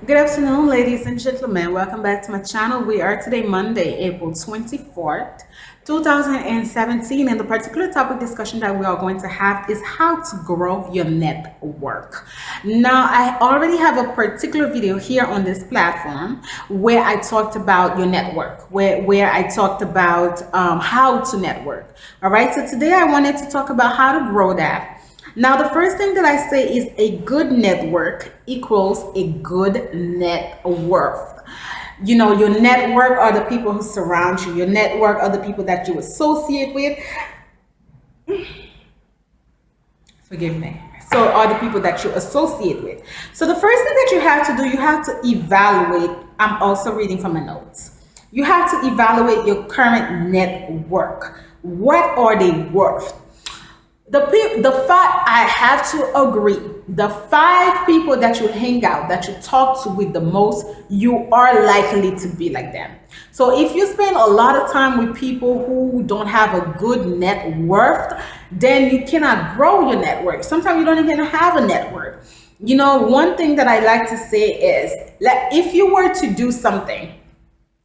Good afternoon, ladies and gentlemen. Welcome back to my channel. We are today Monday, April 24th, 2017, and the particular topic discussion that we are going to have is how to grow your network. Now, I already have a particular video here on this platform where I talked about your network, where I talked about how to network. All right, so today I wanted to talk about how to grow that. Now, the first thing that I say is a good network equals a good net worth. You know, your network are the people who surround you. Your network are the people that you associate with. Forgive me. So are the people that you associate with. So the first thing that you have to do, you have to evaluate. I'm also reading from my notes. You have to evaluate your current network. What are they worth? I have to agree, the 5 people that you hang out, that you talk to with the most, you are likely to be like them. So if you spend a lot of time with people who don't have a good net worth, then you cannot grow your network. Sometimes you don't even have a network. You know, one thing that I like to say is, like, if you were to do something,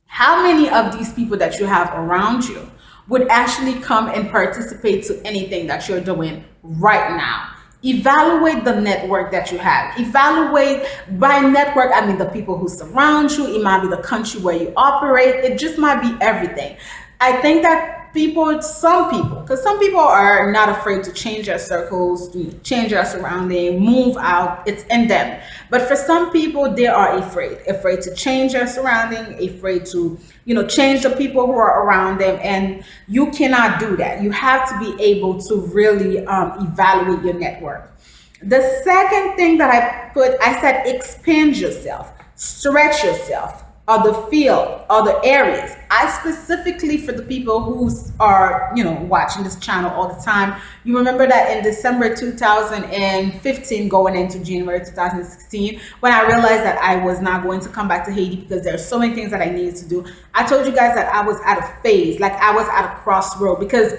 how many of these people that you have around you would actually come and participate to anything that you're doing right now? Evaluate the network that you have. Evaluate, by network, I mean the people who surround you. It might be the country where you operate. It just might be everything. I think that some people, because some people are not afraid to change their circles, to change their surrounding, move out. It's in them. But for some people, they are afraid to change their surrounding, afraid to, change the people who are around them. And you cannot do that. You have to be able to really evaluate your network. The second thing that I said expand yourself, stretch yourself, or the field, or the areas. I specifically, for the people who are, watching this channel all the time, you remember that in December 2015, going into January 2016, when I realized that I was not going to come back to Haiti because there are so many things that I needed to do. I told you guys that I was at a phase, like I was at a crossroad, because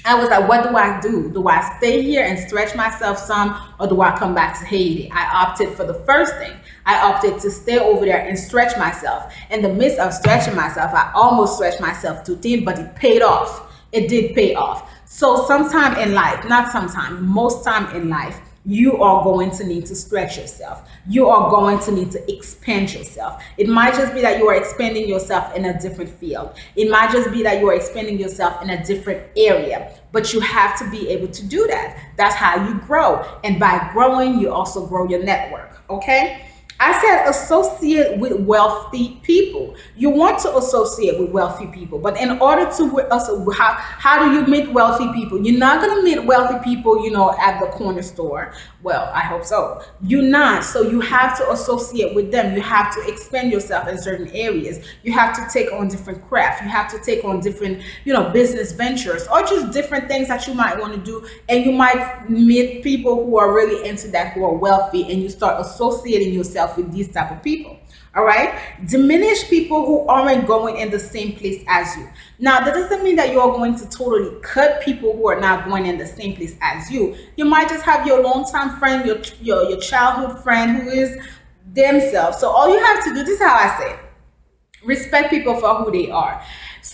I was like, what do I do? Do I stay here and stretch myself some, or do I come back to Haiti? I opted for the first thing. I opted to stay over there and stretch myself. In the midst of stretching myself, I almost stretched myself too thin, but it paid off. It did pay off. So sometime in life, not sometime, most time in life, you are going to need to stretch yourself. You are going to need to expand yourself. It might just be that you are expanding yourself in a different field. It might just be that you are expanding yourself in a different area. But you have to be able to do that. That's how you grow. And by growing, you also grow your network. Okay? I said associate with wealthy people. You want to associate with wealthy people, but in order to how do you meet wealthy people? You're not going to meet wealthy people, at the corner store. Well, I hope so. You're not. So you have to associate with them. You have to expand yourself in certain areas. You have to take on different craft. You have to take on different, business ventures, or just different things that you might want to do. And you might meet people who are really into that, who are wealthy, and you start associating yourself with these type of people. All right, diminish people who aren't going in the same place as you. Now, that doesn't mean that you are going to totally cut people who are not going in the same place as you. You might just have your longtime friend, your childhood friend, who is themselves. So all you have to do, this is how I say it, respect people for who they are.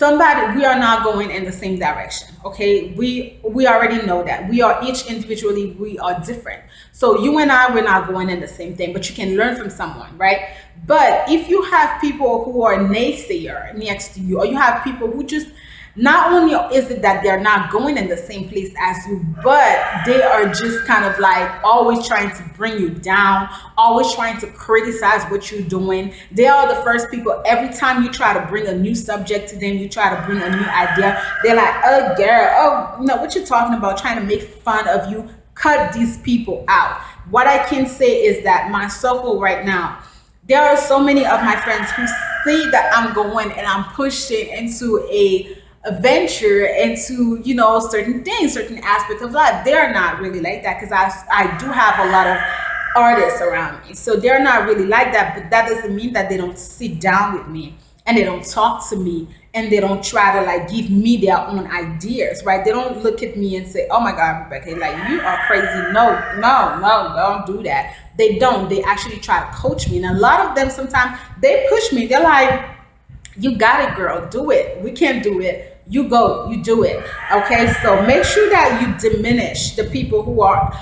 We are not going in the same direction. Okay, we already know that we are each individually, we are different. So you and I, we're not going in the same thing, but you can learn from someone, right? But if you have people who are naysayer next to you, or you have people who just, not only is it that they're not going in the same place as you, but they are just kind of like always trying to bring you down, always trying to criticize what you're doing. They are the first people, every time you try to bring a new subject to them, you try to bring a new idea, they're like, oh girl, oh no, what you talking about, trying to make fun of you. Cut these people out. What I can say is that my circle right now, there are so many of my friends who see that I'm going and I'm pushing into a venture, into certain things, certain aspects of life. They're not really like that, because I do have a lot of artists around me, so they're not really like that. But that doesn't mean that they don't sit down with me and they don't talk to me and they don't try to like give me their own ideas, right? They don't look at me and say, oh my God, Rebecca, like you are crazy. No, no, no, don't do that. They don't. They actually try to coach me. And a lot of them sometimes they push me. They're like, you got it, girl. Do it. We can't do it. You go, you do it. Okay. So make sure that you diminish the people who aren't.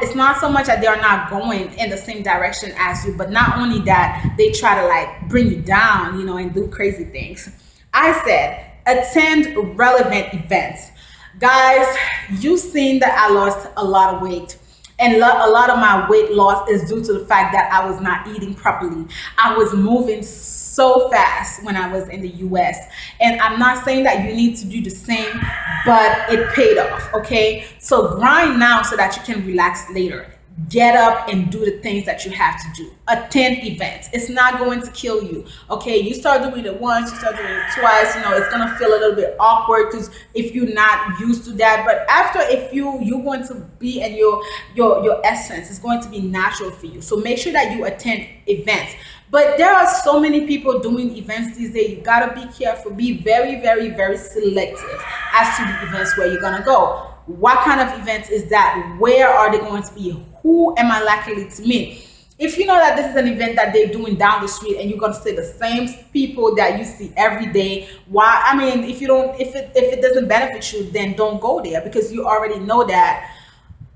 It's not so much that they're not going in the same direction as you, but not only that, they try to like bring you down, and do crazy things. I said, attend relevant events. Guys, you've seen that I lost a lot of weight. And a lot of my weight loss is due to the fact that I was not eating properly. I was moving so fast when I was in the US. And I'm not saying that you need to do the same, but it paid off, okay? So grind now so that you can relax later. Get up and do the things that you have to do. Attend events. It's not going to kill you. Okay, you start doing it once, you start doing it twice, it's gonna feel a little bit awkward because if you're not used to that. But after, if you're going to be in your essence, it's going to be natural for you. So make sure that you attend events. But there are so many people doing events these days. You gotta be careful. Be very, very, very selective as to the events where you're gonna go. What kind of events is that? Where are they going to be? Who am I likely to meet? If you know that this is an event that they're doing down the street and you're going to see the same people that you see every day, why? I mean, if it doesn't benefit you, then don't go there, because you already know that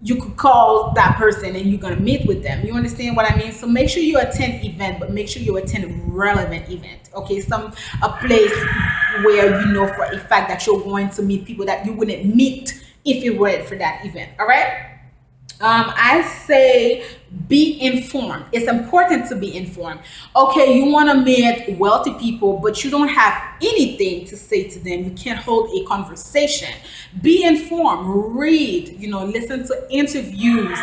you could call that person and you're going to meet with them. You understand what I mean? So make sure you attend event, but make sure you attend a relevant event. Okay, a place where you know for a fact that you're going to meet people that you wouldn't meet if you weren't for that event. All right. I say be informed. It's important to be informed. Okay, you want to meet wealthy people, but you don't have anything to say to them. You can't hold a conversation. Be informed. Read. Listen to interviews.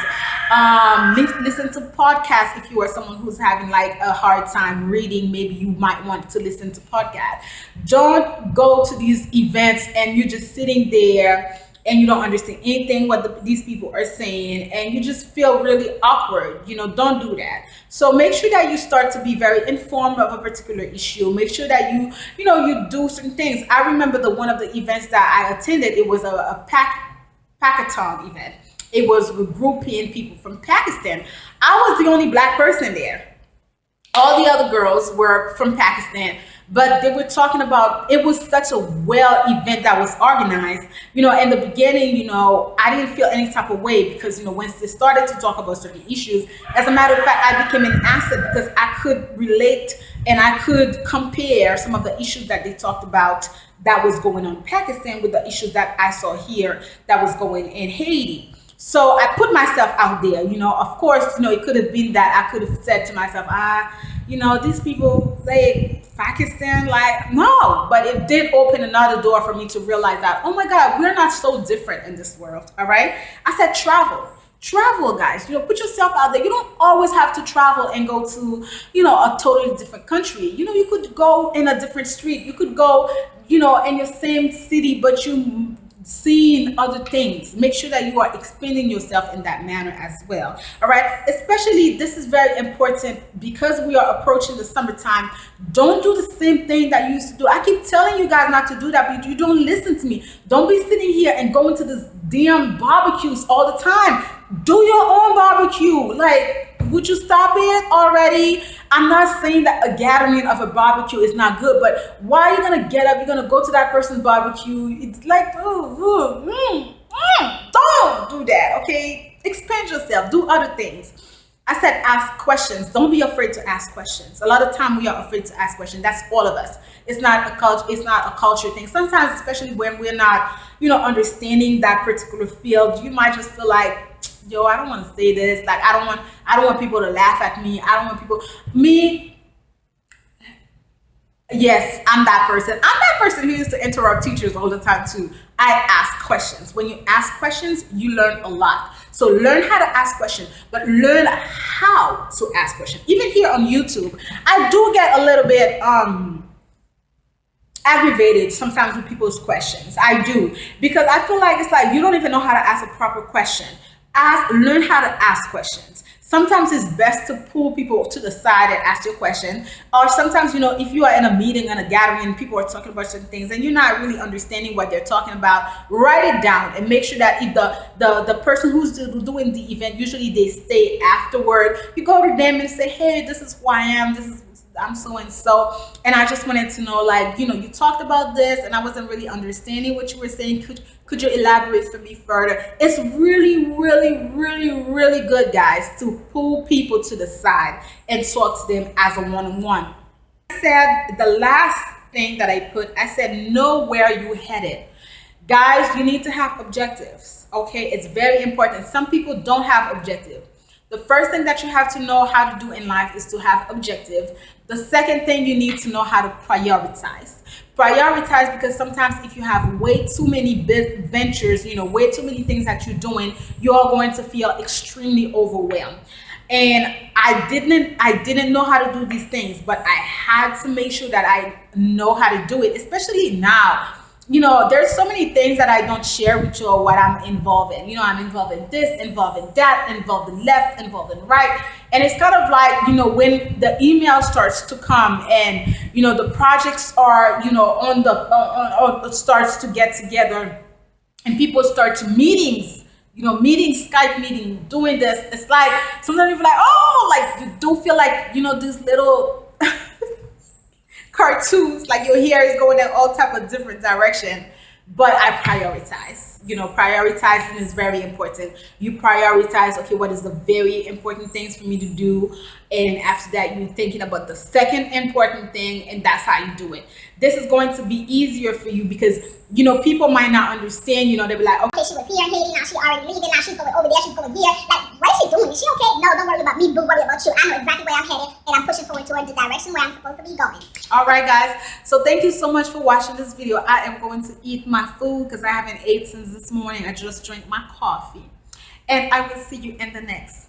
Listen to podcasts. If you are someone who's having like a hard time reading, maybe you might want to listen to podcasts. Don't go to these events and you're just sitting there and you don't understand anything what these people are saying, and you just feel really awkward. Don't do that. So make sure that you start to be very informed of a particular issue. Make sure that you do certain things. I remember one of the events that I attended. It was a Packathon event. It was regrouping people from Pakistan. I was the only black person there. All the other girls were from Pakistan, but they were talking about, it was such a well event that was organized. In the beginning, I didn't feel any type of way because, once they started to talk about certain issues, as a matter of fact, I became an asset because I could relate and I could compare some of the issues that they talked about that was going on in Pakistan with the issues that I saw here that was going in Haiti. So I put myself out there, of course, it could have been that I could have said to myself, these people, they Pakistan, like, no, but it did open another door for me to realize that, oh my God, we're not so different in this world. All right. I said, travel, guys, put yourself out there. You don't always have to travel and go to, a totally different country. You could go in a different street. You could go, in your same city, but you seeing other things. Make sure that you are expanding yourself in that manner as well. All right. Especially, this is very important because we are approaching the summertime. Don't do the same thing that you used to do. I keep telling you guys not to do that, but you don't listen to me. Don't be sitting here and going to this damn barbecues all the time. Do your own barbecue. Like, would you stop it already? I'm not saying that a gathering of a barbecue is not good, but why are you going to get up? You're going to go to that person's barbecue. It's like, don't do that, okay? Expand yourself. Do other things. I said ask questions. Don't be afraid to ask questions. A lot of time we are afraid to ask questions. That's all of us. It's not a culture. It's not a culture thing. Sometimes, especially when we're not, understanding that particular field, you might just feel like, yo, I don't want to say this. Like, I don't want people to laugh at me. I don't want people, yes, I'm that person. I'm that person who used to interrupt teachers all the time too. I ask questions. When you ask questions, you learn a lot. So learn how to ask questions, but learn how to ask questions. Even here on YouTube, I do get a little bit aggravated sometimes with people's questions. I do, because I feel like it's like you don't even know how to ask a proper question. Learn how to ask questions. Sometimes it's best to pull people to the side and ask your question. Or sometimes, if you are in a meeting and a gathering and people are talking about certain things and you're not really understanding what they're talking about, write it down and make sure that if the person who's doing the event, usually they stay afterward, you go to them and say, hey, this is who I am, I'm so and so, and I just wanted to know, like, you talked about this and I wasn't really understanding what you were saying. Could you elaborate for me further? It's really, really, really, really good, guys, to pull people to the side and talk to them as a one-on-one. I said the last thing that I said, know where you headed. Guys, you need to have objectives. Okay, it's very important. Some people don't have objectives. The first thing that you have to know how to do in life is to have objective. The second thing, you need to know how to prioritize. Prioritize, because sometimes if you have way too many ventures, way too many things that you're doing, you are going to feel extremely overwhelmed. And I didn't know how to do these things, but I had to make sure that I know how to do it, especially now. There's so many things that I don't share with you or what I'm involved in. I'm involved in this, involved in that, involved in left, involved in right. And it's kind of like, when the email starts to come and, the projects are, starts to get together and people start to meetings, Skype meeting, doing this. It's like, sometimes you're like, oh, like you do feel like, these little cartoons, like your hair is going in all type of different direction. But I prioritize. Prioritizing is very important. You prioritize, okay, what is the very important things for me to do, and after that you're thinking about the second important thing, and that's how you do it. This is going to be easier for you because people might not understand. They'll be like, okay, she was here in Haiti, now she already leaving, now she's going over there, she's going here. Like, what is she doing? Is she okay? No, don't worry about me, boo, worry about you. I know exactly where I'm headed, and I'm pushing forward towards the direction where I'm supposed to be going. All right, guys, so thank you so much for watching this video. I am going to eat my food because I haven't ate since this morning. I just drank my coffee, and I will see you in the next